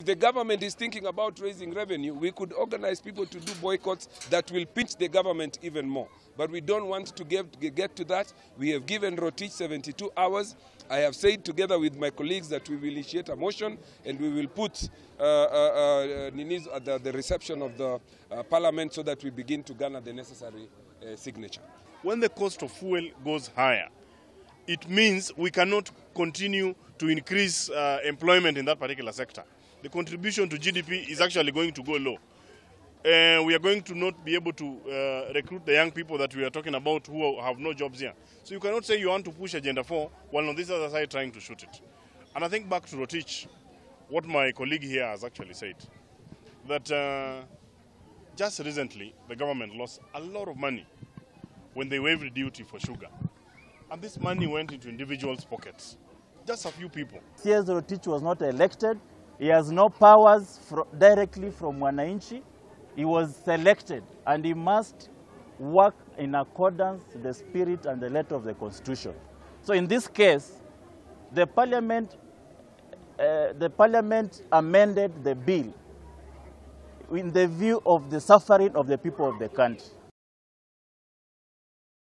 the government is thinking about raising revenue, we could organize people to do boycotts that will pinch the government even more. But we don't want to get to that. We have given Rotich 72 hours. I have said together with my colleagues that we will initiate a motion and we will put Ninis at the reception of the parliament so that we begin to garner the necessary signature. When the cost of fuel goes higher, it means we cannot continue to increase employment in that particular sector. The contribution to GDP is actually going to go low. We are going to not be able to recruit the young people that we are talking about who have no jobs here. So you cannot say you want to push Agenda 4 while on this other side trying to shoot it. And I think back to Rotich, what my colleague here has actually said, that just recently the government lost a lot of money when they waived duty for sugar. And this money went into individuals' pockets. Just a few people. CS Rotich was not elected. He has no powers directly from Wananchi. He was selected and he must work in accordance with the spirit and the letter of the Constitution. So in this case, the Parliament amended the bill in the view of the suffering of the people of the country.